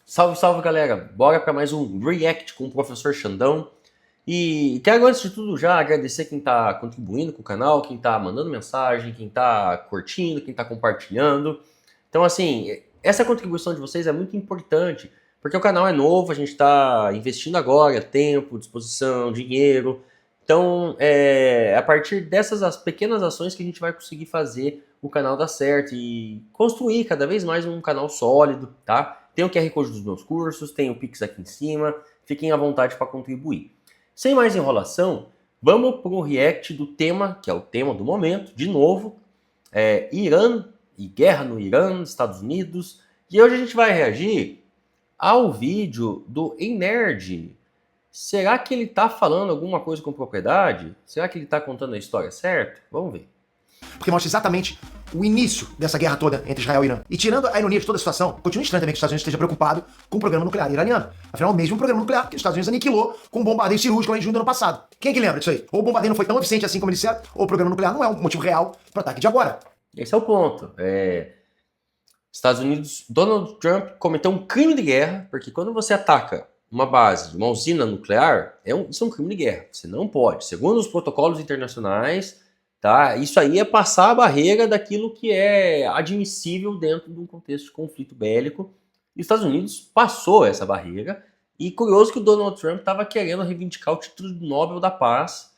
Salve, salve galera! Bora para mais um React com o professor Xandão. E quero antes de tudo já agradecer quem está contribuindo com o canal, quem está mandando mensagem, quem está curtindo, quem está compartilhando. Então assim, essa contribuição de vocês é muito importante, porque o canal é novo, a gente está investindo agora tempo, disposição, dinheiro. Então é a partir dessas pequenas ações que a gente vai conseguir fazer o canal dar certo e construir cada vez mais um canal sólido, tá? Tem o QR Code dos meus cursos, tem o Pix aqui em cima, fiquem à vontade para contribuir. Sem mais enrolação, vamos para o react do tema, que é o tema do momento, de novo, Irã e guerra no Irã, Estados Unidos. E hoje a gente vai reagir ao vídeo do Nerd. Será que ele está falando alguma coisa com propriedade? Será que ele está contando a história certa? Vamos ver. Porque mostra exatamente o início dessa guerra toda entre Israel e Irã. E tirando a ironia de toda a situação, continua estranho também que os Estados Unidos esteja preocupado com o programa nuclear iraniano. Afinal, o mesmo programa nuclear que os Estados Unidos aniquilou com um bombardeio cirúrgico lá em junho do ano passado. Quem é que lembra disso aí? Ou o bombardeio não foi tão eficiente assim como eles disseram, ou o programa nuclear não é um motivo real para o ataque de agora. Esse é o ponto. Estados Unidos, Donald Trump cometeu um crime de guerra, porque quando você ataca uma base, uma usina nuclear, isso é um crime de guerra. Você não pode. Segundo os protocolos internacionais, tá? Isso aí é passar a barreira daquilo que é admissível dentro de um contexto de conflito bélico. E os Estados Unidos passou essa barreira. E curioso que o Donald Trump estava querendo reivindicar o título de Nobel da Paz,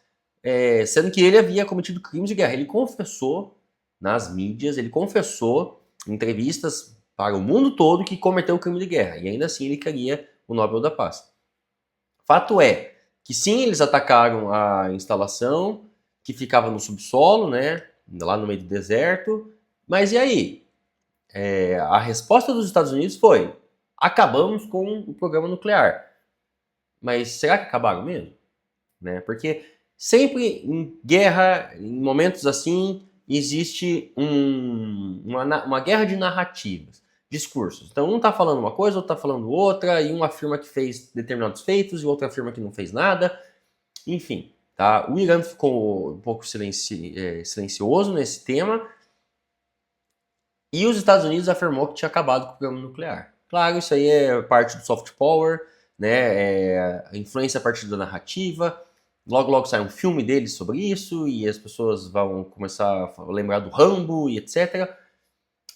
sendo que ele havia cometido crimes de guerra. Ele confessou nas mídias, ele confessou em entrevistas para o mundo todo que cometeu o crime de guerra. E ainda assim ele queria o Nobel da Paz. Fato é que sim, eles atacaram a instalação que ficava no subsolo, né, lá no meio do deserto. Mas e aí? A resposta dos Estados Unidos foi: acabamos com o programa nuclear. Mas será que acabaram mesmo? Né? Porque sempre em guerra, em momentos assim, existe uma guerra de narrativas, discursos. Então um está falando uma coisa, outro está falando outra, e um afirma que fez determinados feitos, e o outro afirma que não fez nada. Enfim. Tá? O Irã ficou um pouco silencioso nesse tema, e os Estados Unidos afirmou que tinha acabado com o programa nuclear. Claro, isso aí é parte do soft power, né? A influência a partir da narrativa. Logo, logo sai um filme deles sobre isso, e as pessoas vão começar a lembrar do Rambo e etc.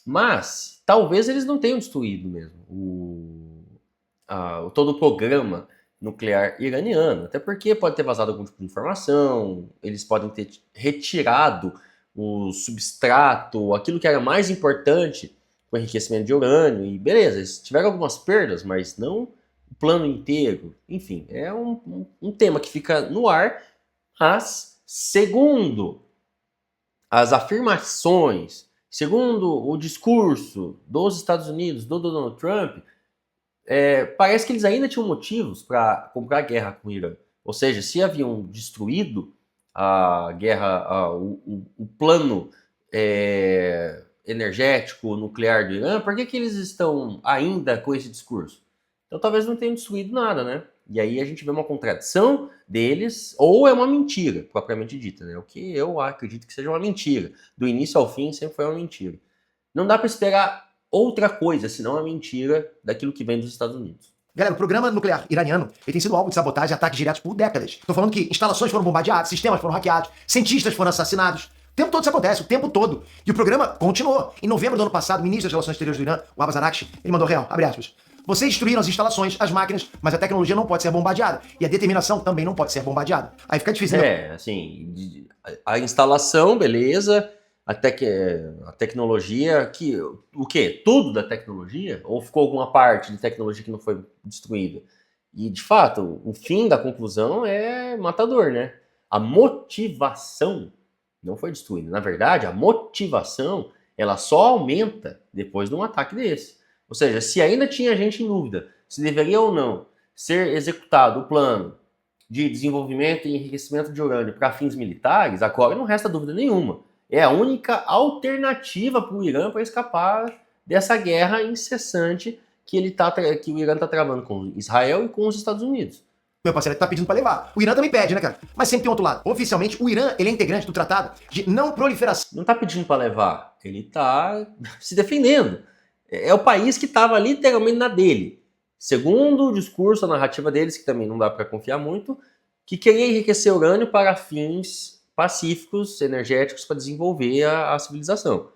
Mas talvez eles não tenham destruído mesmo todo o programa nuclear iraniano, até porque pode ter vazado algum tipo de informação, eles podem ter retirado o substrato, aquilo que era mais importante, o enriquecimento de urânio, e beleza, eles tiveram algumas perdas, mas não o plano inteiro. Enfim, é um tema que fica no ar, mas segundo as afirmações, segundo o discurso dos Estados Unidos, do Donald Trump, parece que eles ainda tinham motivos para comprar guerra com o Irã. Ou seja, se haviam destruído a guerra, o plano energético nuclear do Irã, por que eles estão ainda com esse discurso? Então talvez não tenham destruído nada, né? E aí a gente vê uma contradição deles, ou é uma mentira, propriamente dita, né? O que eu acredito que seja uma mentira. Do início ao fim sempre foi uma mentira. Não dá para esperar outra coisa, senão a mentira daquilo que vem dos Estados Unidos. Galera, o programa nuclear iraniano ele tem sido alvo de sabotagem e ataques diretos por décadas. Estou falando que instalações foram bombardeadas, sistemas foram hackeados, cientistas foram assassinados. O tempo todo isso acontece, o tempo todo. E o programa continuou. Em novembro do ano passado, o ministro das Relações Exteriores do Irã, o Abbas Araghchi, ele mandou real, abre aspas. Vocês destruíram as instalações, as máquinas, mas a tecnologia não pode ser bombardeada. E a determinação também não pode ser bombardeada. Aí fica difícil, né? Assim, a instalação, beleza, a tecnologia, o quê? Tudo da tecnologia? Ou ficou alguma parte de tecnologia que não foi destruída? E, de fato, o fim da conclusão é matador, né? A motivação não foi destruída. Na verdade, a motivação, ela só aumenta depois de um ataque desse. Ou seja, se ainda tinha gente em dúvida se deveria ou não ser executado o plano de desenvolvimento e enriquecimento de urânio para fins militares, agora não resta dúvida nenhuma. É a única alternativa para o Irã para escapar dessa guerra incessante que o Irã está travando com Israel e com os Estados Unidos. Meu parceiro tá pedindo pra levar. O Irã também pede, né, cara? Mas sempre tem outro lado. Oficialmente, o Irã ele é integrante do Tratado de Não Proliferação. Não tá pedindo para levar, ele tá se defendendo. É o país que estava literalmente na dele. segundo o discurso, a narrativa deles, que também não dá para confiar muito, que queria enriquecer urânio para fins pacíficos, energéticos, para desenvolver a civilização.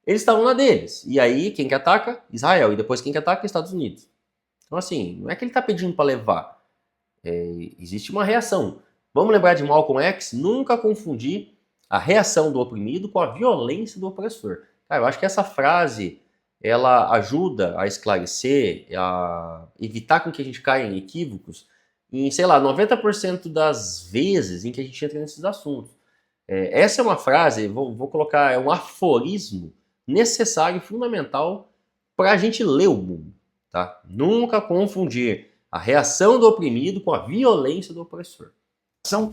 Eles estavam na deles. E aí, quem que ataca? Israel. E depois quem que ataca? Estados Unidos. Então, assim, não é que ele está pedindo para levar. Existe uma reação. Vamos lembrar de Malcolm X? Nunca confundir a reação do oprimido com a violência do opressor. Cara, eu acho que essa frase, ela ajuda a esclarecer, a evitar com que a gente caia em equívocos em, sei lá, 90% das vezes em que a gente entra nesses assuntos. Essa é uma frase, vou colocar, é um aforismo necessário e fundamental para a gente ler o mundo. Tá? Nunca confundir a reação do oprimido com a violência do opressor.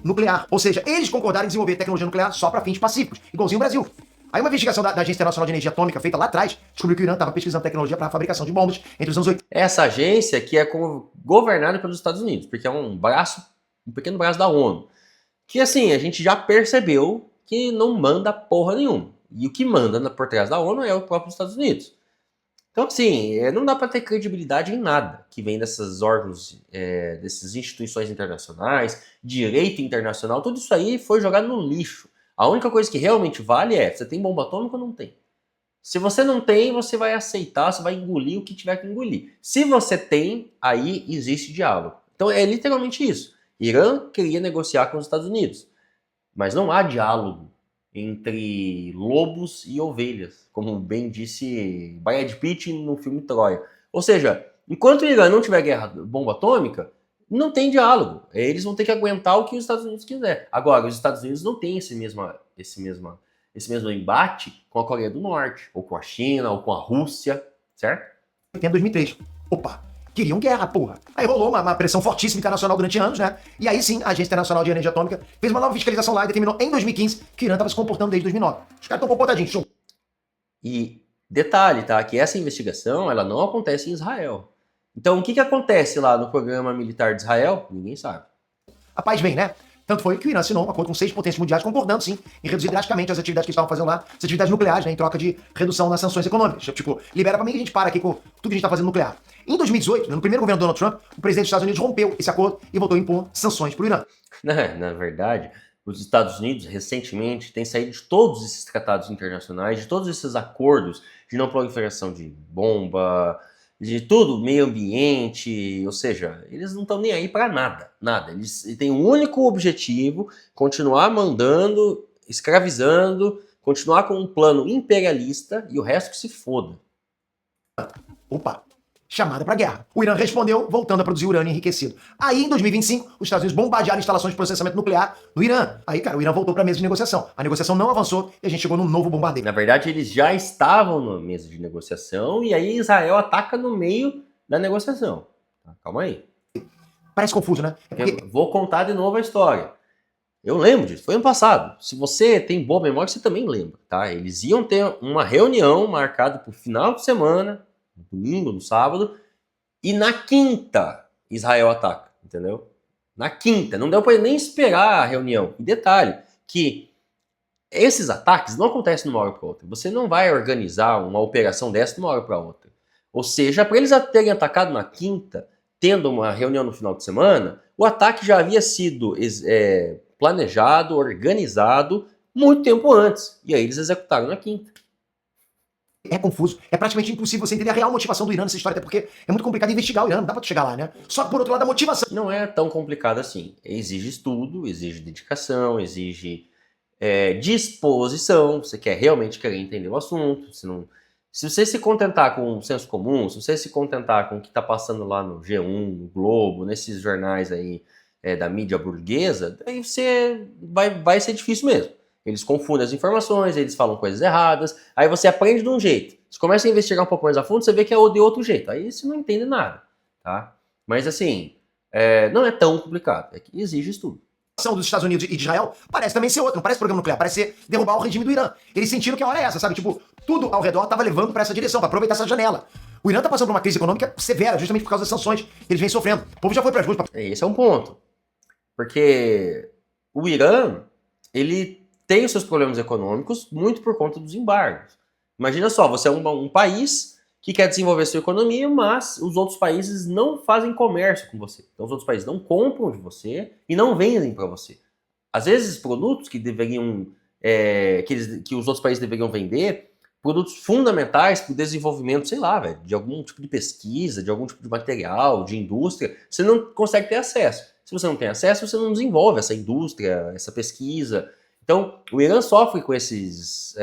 Nuclear. Ou seja, eles concordaram em desenvolver tecnologia nuclear só para fins pacíficos, igualzinho o Brasil. Aí uma investigação da Agência Internacional de Energia Atômica, feita lá atrás, descobriu que o Irã estava pesquisando tecnologia para a fabricação de bombas entre os anos 80. Essa agência que é governada pelos Estados Unidos, porque é um pequeno braço da ONU, que assim, a gente já percebeu que não manda porra nenhuma. E o que manda por trás da ONU é o próprio Estados Unidos. Então, assim, não dá para ter credibilidade em nada que vem desses órgãos, dessas instituições internacionais, direito internacional, tudo isso aí foi jogado no lixo. A única coisa que realmente vale é, você tem bomba atômica ou não tem? Se você não tem, você vai aceitar, você vai engolir o que tiver que engolir. Se você tem, aí existe diálogo. Então é literalmente isso. Irã queria negociar com os Estados Unidos, mas não há diálogo entre lobos e ovelhas, como bem disse Brad Pitt no filme Troia. Ou seja, enquanto o Irã não tiver bomba atômica, não tem diálogo. Eles vão ter que aguentar o que os Estados Unidos quiser. Agora, os Estados Unidos não têm esse mesmo embate com a Coreia do Norte, ou com a China, ou com a Rússia, certo? Em 2003. Opa! Queriam guerra, porra. Aí rolou uma pressão fortíssima internacional durante anos, né? E aí sim, a Agência Internacional de Energia Atômica fez uma nova fiscalização lá e determinou em 2015 que o Irã estava se comportando desde 2009. Os caras estão comportadinhos, show. E detalhe, tá? Que essa investigação, ela não acontece em Israel. Então, o que acontece lá no programa militar de Israel? Ninguém sabe. A paz vem, né? Tanto foi que o Irã assinou um acordo com 6 potências mundiais concordando, sim, em reduzir drasticamente as atividades que eles estavam fazendo lá, as atividades nucleares, né, em troca de redução nas sanções econômicas. Tipo, libera pra mim que a gente para aqui com tudo que a gente tá fazendo nuclear. Em 2018, no primeiro governo Donald Trump, o presidente dos Estados Unidos rompeu esse acordo e voltou a impor sanções pro Irã. Na verdade, os Estados Unidos, recentemente, têm saído de todos esses tratados internacionais, de todos esses acordos de não proliferação de bomba, de tudo, meio ambiente, ou seja, eles não estão nem aí para nada, nada. Eles têm um único objetivo, continuar mandando, escravizando, continuar com um plano imperialista e o resto que se foda. Opa! Chamada para guerra. O Irã respondeu, voltando a produzir urânio enriquecido. Aí, em 2025, os Estados Unidos bombardearam instalações de processamento nuclear no Irã. Aí, cara, o Irã voltou para a mesa de negociação. A negociação não avançou e a gente chegou num novo bombardeio. Na verdade, eles já estavam na mesa de negociação e aí Israel ataca no meio da negociação. Calma aí. Parece confuso, né? Vou contar de novo a história. Eu lembro disso, foi ano passado. Se você tem boa memória, você também lembra, tá? Eles iam ter uma reunião marcada para o final de semana, no domingo, no sábado, e na quinta Israel ataca, entendeu? Na quinta, não deu para nem esperar a reunião. E detalhe, que esses ataques não acontecem de uma hora para outra. Você não vai organizar uma operação dessa de uma hora para outra. Ou seja, para eles terem atacado na quinta, tendo uma reunião no final de semana, o ataque já havia sido planejado, organizado muito tempo antes. E aí eles executaram na quinta. É confuso. É praticamente impossível você entender a real motivação do Irã nessa história, até porque é muito complicado investigar o Irã, não dá pra tu chegar lá, né? Só que, por outro lado, a motivação não é tão complicado assim. Exige estudo, exige dedicação, exige disposição. Você quer realmente querer entender o assunto. Se você se contentar com o senso comum, se você se contentar com o que está passando lá no G1, no Globo, nesses jornais aí da mídia burguesa, aí você vai ser difícil mesmo. Eles confundem as informações, eles falam coisas erradas, aí você aprende de um jeito. Você começa a investigar um pouco mais a fundo, você vê que é de outro jeito. Aí você não entende nada, tá? Mas assim, não é tão complicado, é que exige estudo. A ação dos Estados Unidos e de Israel parece também ser outra, não parece programa nuclear, parece ser derrubar o regime do Irã. Eles sentiram que a hora é essa, sabe? Tipo, tudo ao redor tava levando pra essa direção, pra aproveitar essa janela. O Irã tá passando por uma crise econômica severa, justamente por causa das sanções que eles vêm sofrendo. O povo já foi pras ruas pra... Esse é um ponto. Porque o Irã, ele tem os seus problemas econômicos muito por conta dos embargos. Imagina só, você é um país que quer desenvolver sua economia, mas os outros países não fazem comércio com você. Então os outros países não compram de você e não vendem para você. Às vezes produtos que deveriam, que os outros países deveriam vender, produtos fundamentais para o desenvolvimento, sei lá, velho, de algum tipo de pesquisa, de algum tipo de material, de indústria, você não consegue ter acesso. Se você não tem acesso, você não desenvolve essa indústria, essa pesquisa. Então, o Irã sofre com essas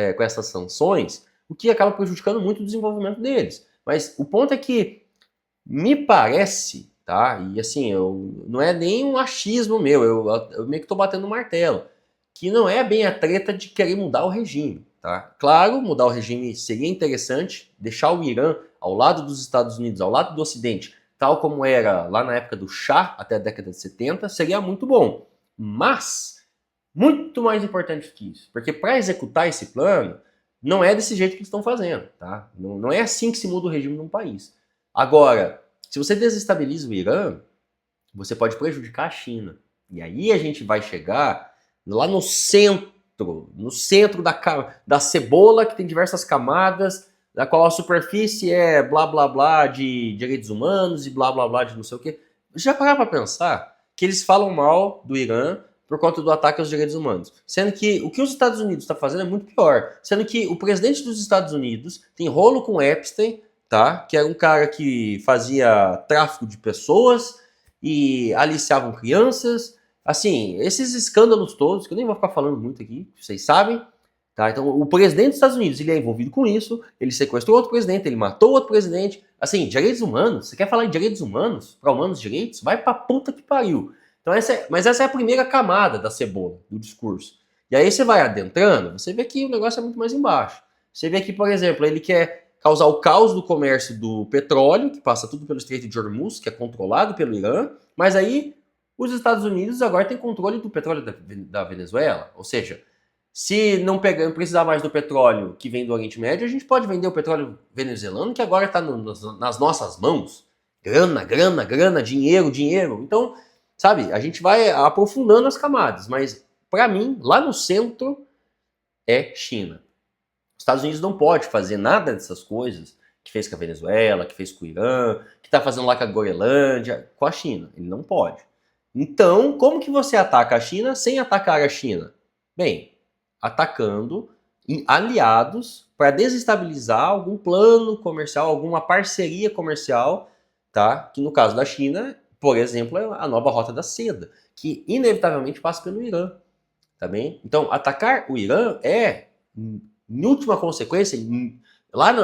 sanções, o que acaba prejudicando muito o desenvolvimento deles. Mas o ponto é que me parece, tá? E assim, não é nem um achismo meu, eu meio que tô batendo no martelo, que não é bem a treta de querer mudar o regime, tá? Claro, mudar o regime seria interessante, deixar o Irã ao lado dos Estados Unidos, ao lado do Ocidente, tal como era lá na época do Shah, até a década de 70, seria muito bom. Mas, muito mais importante que isso, porque para executar esse plano, não é desse jeito que eles estão fazendo, tá? Não é assim que se muda o regime de um país. Agora, se você desestabiliza o Irã, você pode prejudicar a China. E aí a gente vai chegar lá no centro da cebola, que tem diversas camadas, da qual a superfície é blá blá blá de direitos humanos e blá blá blá de não sei o quê. Já parar para pensar que eles falam mal do Irã por conta do ataque aos direitos humanos. Sendo que o que os Estados Unidos está fazendo é muito pior. Sendo que o presidente dos Estados Unidos tem rolo com Epstein, tá? Que era um cara que fazia tráfico de pessoas e aliciavam crianças. Assim, esses escândalos todos, que eu nem vou ficar falando muito aqui, vocês sabem. Tá? Então, o presidente dos Estados Unidos, ele é envolvido com isso, ele sequestrou outro presidente, ele matou outro presidente. Assim, direitos humanos, você quer falar em direitos humanos? Para humanos direitos? Vai pra puta que pariu. Então, mas essa é a primeira camada da cebola, do discurso. E aí você vai adentrando, você vê que o negócio é muito mais embaixo. Você vê que, por exemplo, ele quer causar o caos do comércio do petróleo, que passa tudo pelo Estreito de Hormuz, que é controlado pelo Irã, mas aí os Estados Unidos agora têm controle do petróleo da Venezuela. Ou seja, se não precisar mais do petróleo que vem do Oriente Médio, a gente pode vender o petróleo venezuelano, que agora está nas nossas mãos. Grana, grana, grana, dinheiro, dinheiro. Então, sabe, a gente vai aprofundando as camadas, mas para mim, lá no centro é China. Os Estados Unidos não pode fazer nada dessas coisas que fez com a Venezuela, que fez com o Irã, que está fazendo lá com a Groenlândia, com a China. Ele não pode. Então, como que você ataca a China sem atacar a China? Bem, atacando aliados para desestabilizar algum plano comercial, alguma parceria comercial, tá? Que no caso da China, por exemplo, é a nova rota da seda, que inevitavelmente passa pelo Irã, tá bem? Então, atacar o Irã é, em última consequência, lá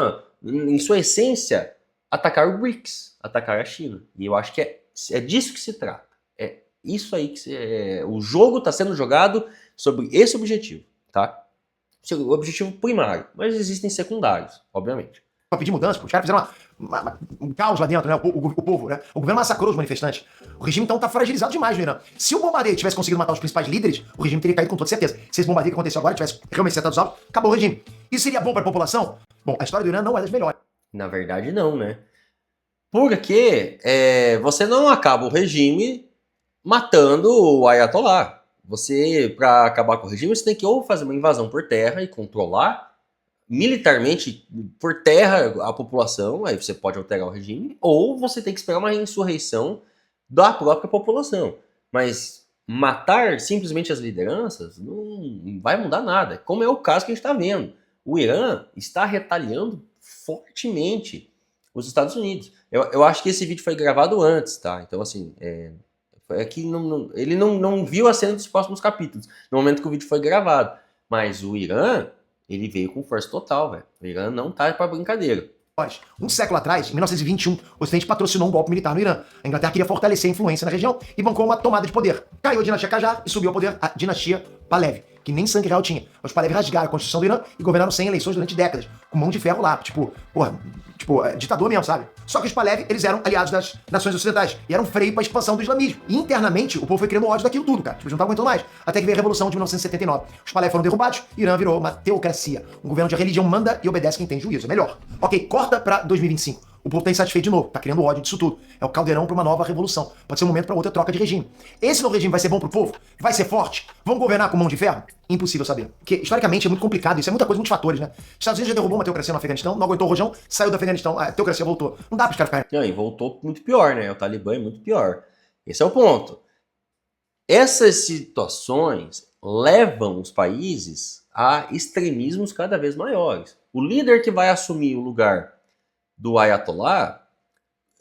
em sua essência, atacar o BRICS, atacar a China. E eu acho que é disso que se trata. É isso aí que o jogo está sendo jogado sobre esse objetivo, tá? O objetivo primário, mas existem secundários, obviamente. Para pedir mudança, os caras fizeram um caos lá dentro, né? O povo, né? O governo massacrou os manifestantes. O regime, então, tá fragilizado demais no Irã. Se o bombardeio tivesse conseguido matar os principais líderes, o regime teria caído com toda certeza. Se esse bombardeio que aconteceu agora tivesse realmente sentado os alvos, acabou o regime. Isso seria bom para a população? Bom, a história do Irã não é das melhores. Na verdade, não, né? Porque você não acaba o regime matando o Ayatollah. Você, para acabar com o regime, você tem que ou fazer uma invasão por terra e controlar militarmente por terra a população, aí você pode alterar o regime, ou você tem que esperar uma insurreição da própria população. Mas matar simplesmente as lideranças não vai mudar nada, como é o caso que a gente está vendo. O Irã está retaliando fortemente os Estados Unidos. Eu acho que esse vídeo foi gravado antes, tá? Então, assim, que ele não viu a cena dos próximos capítulos, no momento que o vídeo foi gravado. Mas o Irã, ele veio com força total, velho. O Irã não tá pra brincadeira. Um século atrás, em 1921, o Ocidente patrocinou um golpe militar no Irã. A Inglaterra queria fortalecer a influência na região e bancou uma tomada de poder. Caiu a dinastia Qajar e subiu ao poder a dinastia Pahlavi, que nem sangue real tinha. Os Pahlavi rasgaram a Constituição do Irã e governaram sem eleições durante décadas, com mão de ferro lá, ditador mesmo, sabe? Só que os Pahlavi, eles eram aliados das nações ocidentais e eram freio pra expansão do islamismo. E internamente, o povo foi criando ódio daquilo tudo, cara. Eles não estavam aguentando mais. Até que veio a Revolução de 1979. Os Pahlavi foram derrubados, Irã virou uma teocracia. Um governo onde a religião manda e obedece quem tem juízo. É melhor. Ok, corta pra 2025. O povo tá insatisfeito de novo, tá criando ódio disso tudo. É o caldeirão para uma nova revolução. Pode ser um momento para outra troca de regime. Esse novo regime vai ser bom pro povo? Vai ser forte? Vão governar com mão de ferro? Impossível saber. Porque, historicamente, é muito complicado. Isso é muita coisa, muitos fatores, né? Os Estados Unidos já derrubou uma teocracia no Afeganistão, não aguentou o rojão, saiu do Afeganistão, a teocracia voltou. Não dá pros caras ficarem. Não, e voltou muito pior, né? O Talibã é muito pior. Esse é o ponto. Essas situações levam os países a extremismos cada vez maiores. O líder que vai assumir o lugar do Ayatollah,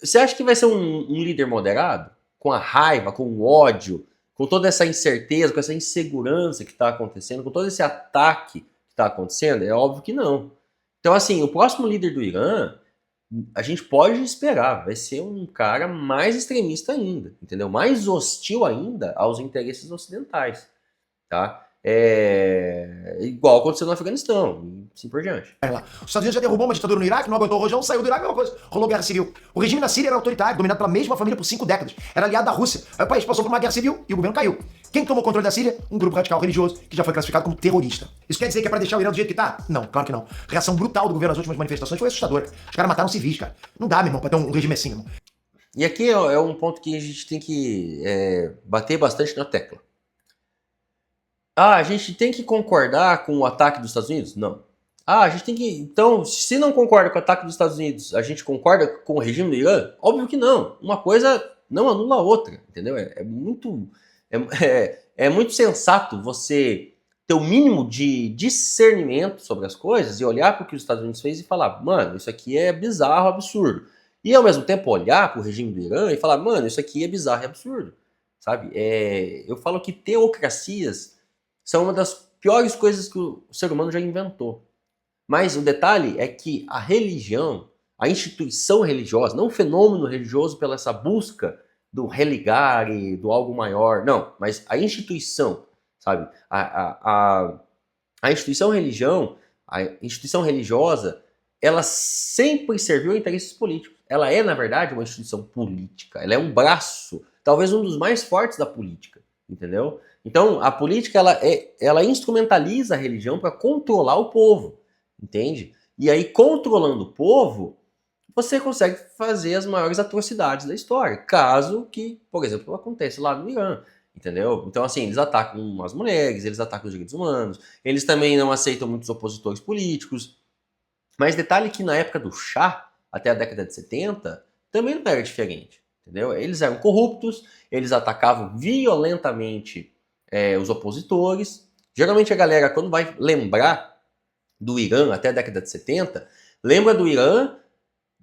você acha que vai ser um líder moderado? Com a raiva, com o ódio, com toda essa incerteza, com essa insegurança que está acontecendo, com todo esse ataque que está acontecendo? É óbvio que não. Então, assim, o próximo líder do Irã, a gente pode esperar, vai ser um cara mais extremista ainda, entendeu? Mais hostil ainda aos interesses ocidentais, tá? É igual aconteceu no Afeganistão, e assim por diante. Lá. Os Estados Unidos já derrubou uma ditadura no Iraque, não aguentou o rojão, saiu do Iraque, mesma coisa. Rolou guerra civil. O regime na Síria era autoritário, dominado pela mesma família por 5 décadas. Era aliado da Rússia. Aí o país passou por uma guerra civil e o governo caiu. Quem tomou o controle da Síria? Um grupo radical religioso que já foi classificado como terrorista. Isso quer dizer que é pra deixar o Irã do jeito que tá? Não, claro que não. A reação brutal do governo às últimas manifestações foi assustadora. Os caras mataram civis, cara. Não dá, meu irmão, pra ter um regime assim, meu irmão. E aqui é um ponto que a gente tem que bater bastante na tecla. A gente tem que concordar com o ataque dos Estados Unidos? Não. A gente tem que... Então, se não concorda com o ataque dos Estados Unidos, a gente concorda com o regime do Irã? Óbvio que não. Uma coisa não anula a outra, entendeu? É muito sensato você ter o mínimo de discernimento sobre as coisas e olhar para o que os Estados Unidos fez e falar, mano, isso aqui é bizarro, absurdo. E ao mesmo tempo olhar para o regime do Irã e falar, mano, isso aqui é bizarro e absurdo. Sabe? Eu falo que teocracias são uma das piores coisas que o ser humano já inventou. Mas o detalhe é que a religião, a instituição religiosa, não o fenômeno religioso pela essa busca do religare, do algo maior, não, mas a instituição, sabe? A instituição religiosa, ela sempre serviu a interesses políticos. Ela é, na verdade, uma instituição política. Ela é um braço, talvez um dos mais fortes da política, entendeu? Então, a política, ela instrumentaliza a religião para controlar o povo, entende? E aí, controlando o povo, você consegue fazer as maiores atrocidades da história. Caso que, por exemplo, acontece lá no Irã, entendeu? Então, assim, eles atacam as mulheres, eles atacam os direitos humanos, eles também não aceitam muitos opositores políticos. Mas detalhe que na época do Shah, até a década de 70, também não era diferente, entendeu? Eles eram corruptos, eles atacavam violentamente os opositores. Geralmente a galera, quando vai lembrar do Irã até a década de 70, lembra do Irã,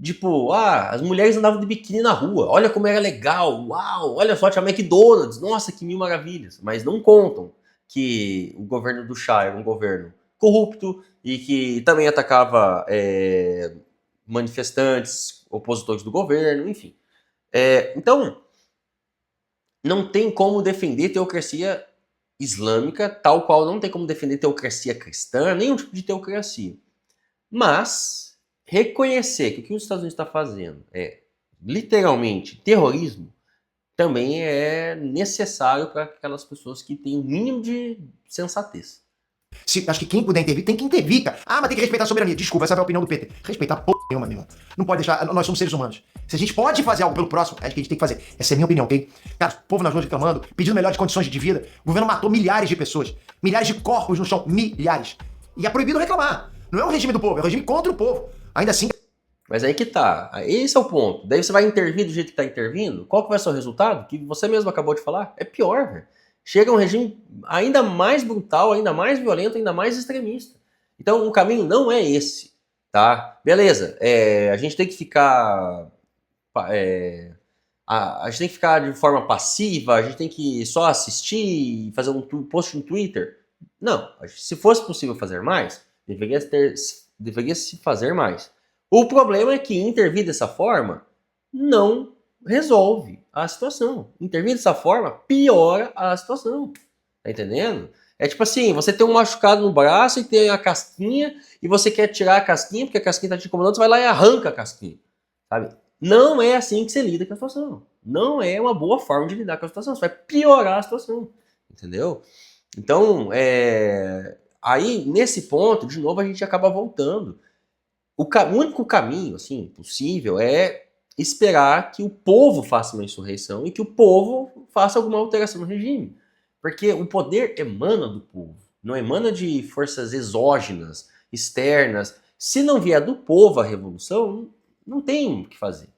tipo, as mulheres andavam de biquíni na rua, olha como era legal, uau, olha só, tinha McDonald's, nossa, que mil maravilhas. Mas não contam que o governo do Shah era um governo corrupto e que também atacava manifestantes, opositores do governo, enfim. Então, não tem como defender teocracia islâmica, tal qual não tem como defender teocracia cristã, nenhum tipo de teocracia. Mas reconhecer que o que os Estados Unidos está fazendo é literalmente terrorismo também é necessário para aquelas pessoas que têm o mínimo de sensatez. Acho que quem puder intervir, tem que intervir, cara. Mas tem que respeitar a soberania. Desculpa, essa é a opinião do PT. Respeitar porra nenhuma, meu irmão. Não pode deixar. Nós somos seres humanos. Se a gente pode fazer algo pelo próximo, é o que a gente tem que fazer. Essa é a minha opinião, ok? Cara, o povo nas ruas reclamando, pedindo melhores condições de vida. O governo matou milhares de pessoas. Milhares de corpos no chão. Milhares. E é proibido reclamar. Não é um regime do povo, é um regime contra o povo. Ainda assim. Mas aí que tá. Esse é o ponto. Daí você vai intervir do jeito que tá intervindo. Qual que vai ser o resultado? Que você mesmo acabou de falar? É pior, velho. Chega um regime ainda mais brutal, ainda mais violento, ainda mais extremista. Então o caminho não é esse, tá? Beleza, a gente tem que ficar... a gente tem que ficar de forma passiva, a gente tem que só assistir e fazer um post no Twitter. Não, se fosse possível fazer mais, deveria se fazer mais. O problema é que intervir dessa forma não resolve a situação. Intervir dessa forma piora a situação. Tá entendendo? É tipo assim, você tem um machucado no braço e tem a casquinha e você quer tirar a casquinha porque a casquinha tá te incomodando, você vai lá e arranca a casquinha. Sabe? Não é assim que você lida com a situação. Não é uma boa forma de lidar com a situação. Você vai piorar a situação. Entendeu? Então, aí, nesse ponto, de novo, a gente acaba voltando. O único caminho, assim, possível é esperar que o povo faça uma insurreição e que o povo faça alguma alteração no regime. Porque o poder emana do povo, não emana de forças exógenas, externas. Se não vier do povo a revolução, não tem o que fazer.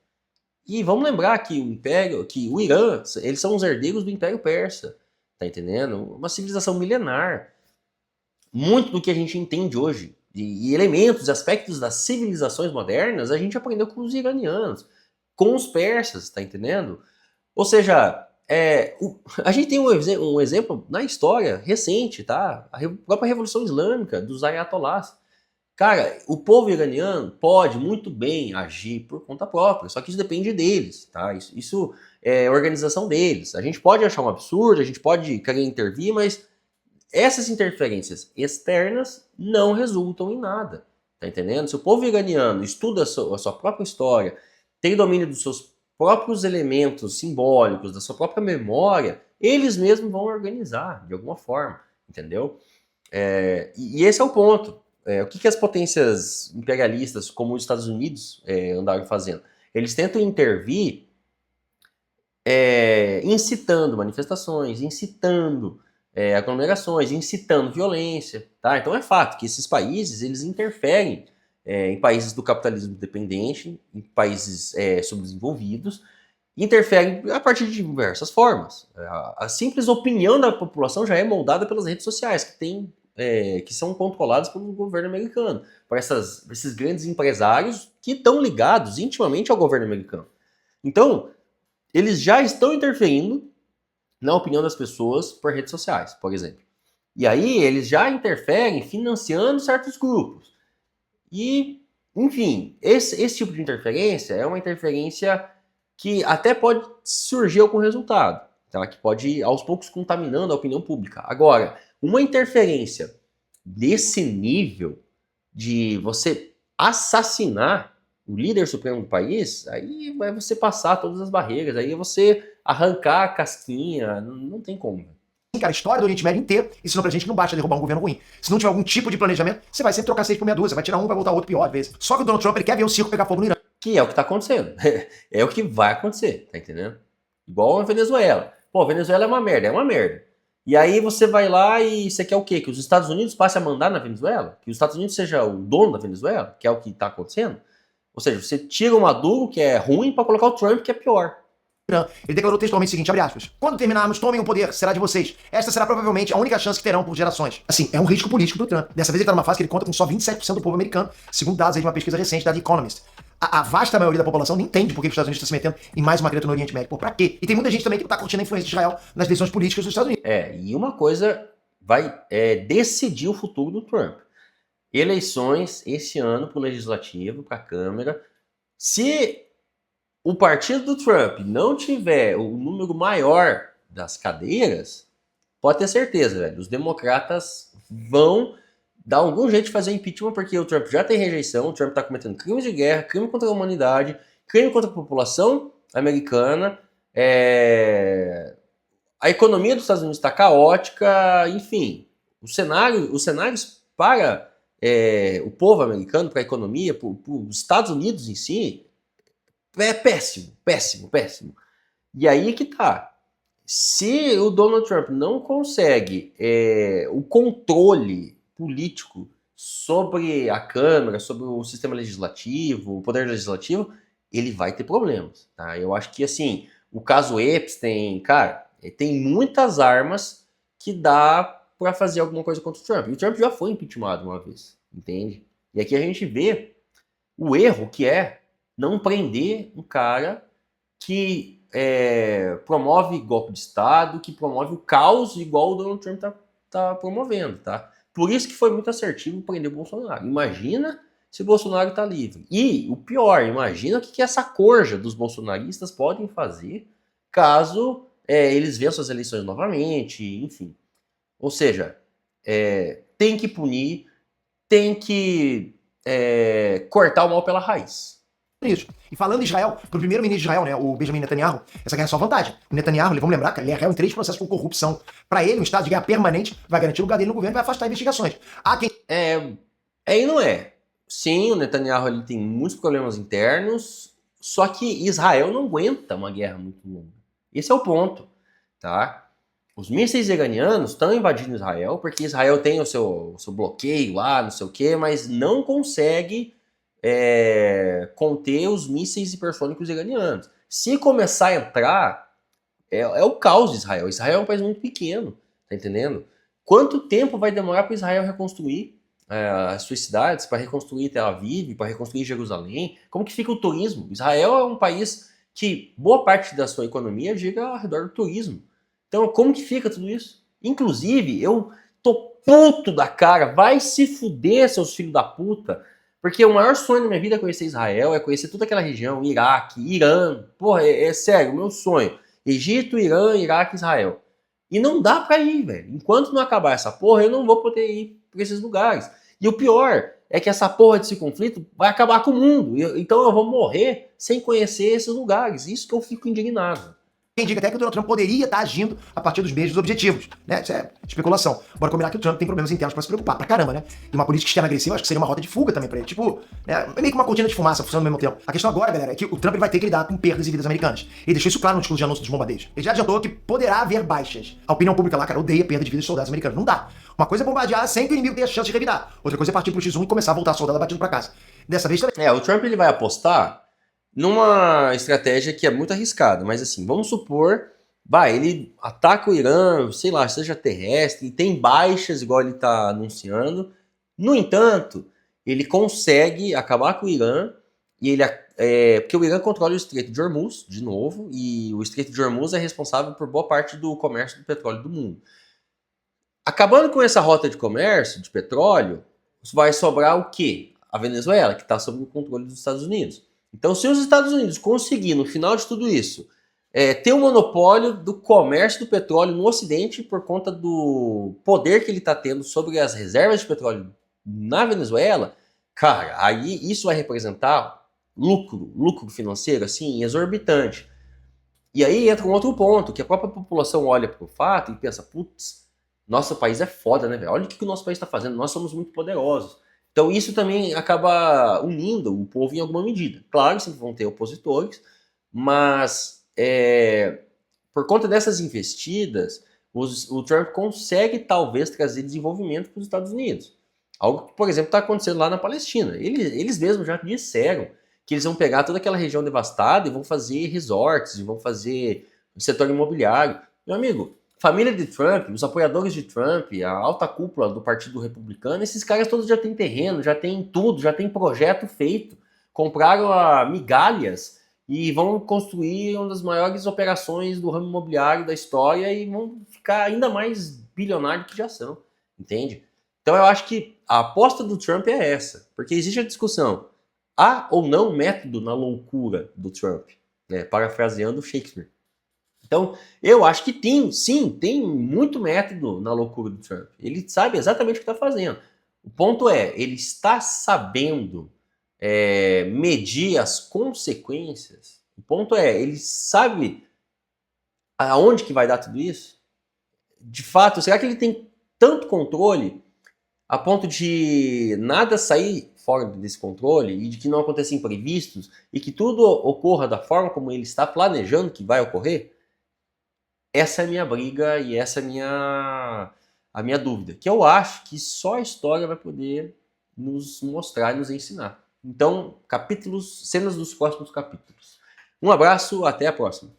E vamos lembrar que o Império, que o Irã, eles são os herdeiros do Império Persa, tá entendendo? Uma civilização milenar. Muito do que a gente entende hoje, e elementos, aspectos das civilizações modernas, a gente aprendeu com os iranianos, com os persas, tá entendendo? Ou seja, a gente tem um exemplo na história recente, tá? A própria Revolução Islâmica, dos ayatollahs. Cara, o povo iraniano pode muito bem agir por conta própria, só que isso depende deles, tá? Isso é organização deles. A gente pode achar um absurdo, a gente pode querer intervir, mas essas interferências externas não resultam em nada, tá entendendo? Se o povo iraniano estuda a sua própria história, tem domínio dos seus próprios elementos simbólicos, da sua própria memória, eles mesmos vão organizar de alguma forma, entendeu? E esse é o ponto. O que as potências imperialistas, como os Estados Unidos, andaram fazendo? Eles tentam intervir incitando manifestações, incitando aglomerações, incitando violência. Tá? Então é fato que esses países eles interferem em países do capitalismo dependente, em países subdesenvolvidos, interferem a partir de diversas formas. A simples opinião da população já é moldada pelas redes sociais, que são controladas pelo governo americano, por esses grandes empresários que estão ligados intimamente ao governo americano. Então, eles já estão interferindo na opinião das pessoas por redes sociais, por exemplo. E aí eles já interferem financiando certos grupos. E, enfim, esse tipo de interferência é uma interferência que até pode surgir algum resultado, tá? Que pode ir aos poucos contaminando a opinião pública. Agora, uma interferência desse nível de você assassinar o líder supremo do país, aí vai você passar todas as barreiras, aí é você arrancar a casquinha, não tem como. Cara, a história do Oriente Médio inteiro ensinou pra gente que não basta derrubar um governo ruim. Se não tiver algum tipo de planejamento, você vai sempre trocar 6 por meia dúzia, vai tirar um, vai voltar outro pior às vezes. Só que o Donald Trump, ele quer ver o circo pegar fogo no Irã. Que é o que tá acontecendo. É o que vai acontecer, tá entendendo? Igual a Venezuela. Pô, a Venezuela é uma merda, é uma merda. E aí você vai lá e você quer o quê? Que os Estados Unidos passem a mandar na Venezuela? Que os Estados Unidos seja o dono da Venezuela? Que é o que tá acontecendo? Ou seja, você tira o Maduro, que é ruim, para colocar o Trump, que é pior. Ele declarou textualmente o seguinte, abre aspas, quando terminarmos, tomem o poder, será de vocês. Esta será provavelmente a única chance que terão por gerações. Assim, é um risco político do Trump. Dessa vez ele tá numa fase que ele conta com só 27% do povo americano, segundo dados aí de uma pesquisa recente da The Economist. A vasta maioria da população não entende por que os Estados Unidos estão se metendo em mais uma treta no Oriente Médio. Pô, pra quê? E tem muita gente também que não tá curtindo a influência de Israel nas decisões políticas dos Estados Unidos. E uma coisa vai decidir o futuro do Trump. Eleições esse ano pro Legislativo, pra Câmara. Se o partido do Trump não tiver o número maior das cadeiras, pode ter certeza, velho, os democratas vão dar algum jeito de fazer impeachment, porque o Trump já tem rejeição, o Trump está cometendo crimes de guerra, crime contra a humanidade, crime contra a população americana, a economia dos Estados Unidos está caótica, enfim, os cenários para o povo americano, para a economia, para os Estados Unidos em si, é péssimo, péssimo, péssimo. E aí que tá. Se o Donald Trump não consegue o controle político sobre a Câmara, sobre o sistema legislativo, o poder legislativo, ele vai ter problemas, tá? Eu acho que, assim, o caso Epstein, cara, tem muitas armas que dá pra fazer alguma coisa contra o Trump. E o Trump já foi impeachmentado uma vez, entende? E aqui a gente vê o erro que é não prender um cara que promove golpe de Estado, que promove o caos igual o Donald Trump tá promovendo, tá? Por isso que foi muito assertivo prender o Bolsonaro. Imagina se o Bolsonaro tá livre. E o pior, imagina o que essa corja dos bolsonaristas podem fazer caso eles vençam as eleições novamente, enfim. Ou seja, tem que punir, tem que cortar o mal pela raiz. Isso. E falando em Israel, pro primeiro-ministro de Israel, né, o Benjamin Netanyahu, essa guerra é só vantagem. O Netanyahu, vamos lembrar que ele é réu em 3 processos por corrupção. Para ele, um estado de guerra permanente vai garantir o lugar dele no governo e vai afastar investigações. Há quem... E não é. Sim, o Netanyahu ele tem muitos problemas internos, só que Israel não aguenta uma guerra muito longa. Esse é o ponto, tá? Os mísseis iranianos estão invadindo Israel, porque Israel tem o seu bloqueio lá, não sei o quê, mas não consegue conter os mísseis hipersônicos iranianos. Se começar a entrar, é o caos de Israel. Israel é um país muito pequeno, tá entendendo? Quanto tempo vai demorar para Israel reconstruir as suas cidades, para reconstruir Tel Aviv, para reconstruir Jerusalém? Como que fica o turismo? Israel é um país que boa parte da sua economia gira ao redor do turismo. Então, como que fica tudo isso? Inclusive, eu tô puto da cara, vai se fuder, seus filhos da puta, porque o maior sonho da minha vida é conhecer Israel, é conhecer toda aquela região, Iraque, Irã, porra, é sério, meu sonho. Egito, Irã, Iraque, Israel. E não dá pra ir, velho. Enquanto não acabar essa porra, eu não vou poder ir pra esses lugares. E o pior é que essa porra desse conflito vai acabar com o mundo. Então eu vou morrer sem conhecer esses lugares. Isso que eu fico indignado. Quem indica até que o Donald Trump poderia estar agindo a partir dos mesmos objetivos, né? Isso é especulação. Bora combinar que o Trump tem problemas internos pra se preocupar, pra caramba, né? E uma política externa agressiva, acho que seria uma rota de fuga também pra ele. Tipo, né? É meio que uma cortina de fumaça funcionando ao mesmo tempo. A questão agora, galera, é que o Trump ele vai ter que lidar com perdas em vidas americanas. Ele deixou isso claro no discurso de anúncio dos bombardeios. Ele já adiantou que poderá haver baixas. A opinião pública lá, cara, odeia perda de vidas de soldados americanos. Não dá. Uma coisa é bombardear sem que o inimigo tenha chance de revidar. Outra coisa é partir pro X1 e começar a voltar soldado batido pra casa. Dessa vez também. O Trump ele vai apostar numa estratégia que é muito arriscada, mas assim, vamos supor, ele ataca o Irã, sei lá, seja terrestre, e tem baixas, igual ele está anunciando. No entanto, ele consegue acabar com o Irã, e porque o Irã controla o Estreito de Hormuz, de novo, e o Estreito de Hormuz é responsável por boa parte do comércio do petróleo do mundo. Acabando com essa rota de comércio, de petróleo, vai sobrar o quê? A Venezuela, que está sob o controle dos Estados Unidos. Então, se os Estados Unidos conseguir, no final de tudo isso, ter um monopólio do comércio do petróleo no Ocidente por conta do poder que ele está tendo sobre as reservas de petróleo na Venezuela, cara, aí isso vai representar lucro financeiro, assim, exorbitante. E aí entra um outro ponto, que a própria população olha para o fato e pensa, putz, nosso país é foda, né, velho? Olha o que o nosso país está fazendo, nós somos muito poderosos. Então isso também acaba unindo o povo em alguma medida. Claro, sempre vão ter opositores, mas por conta dessas investidas, o Trump consegue talvez trazer desenvolvimento para os Estados Unidos. Algo que, por exemplo, está acontecendo lá na Palestina. Eles mesmos já disseram que eles vão pegar toda aquela região devastada e vão fazer resorts, e vão fazer setor imobiliário. Meu amigo, família de Trump, os apoiadores de Trump, a alta cúpula do Partido Republicano, esses caras todos já têm terreno, já têm tudo, já têm projeto feito. Compraram migalhas e vão construir uma das maiores operações do ramo imobiliário da história e vão ficar ainda mais bilionários que já são, entende? Então eu acho que a aposta do Trump é essa, porque existe a discussão, há ou não método na loucura do Trump, né, parafraseando Shakespeare. Então, eu acho que tem muito método na loucura do Trump. Ele sabe exatamente o que está fazendo. O ponto é, ele está sabendo medir as consequências. O ponto é, ele sabe aonde que vai dar tudo isso? De fato, será que ele tem tanto controle a ponto de nada sair fora desse controle e de que não aconteça imprevistos e que tudo ocorra da forma como ele está planejando que vai ocorrer? Essa é a minha briga e essa é a minha dúvida, que eu acho que só a história vai poder nos mostrar e nos ensinar. Então, cenas dos próximos capítulos. Um abraço, até a próxima.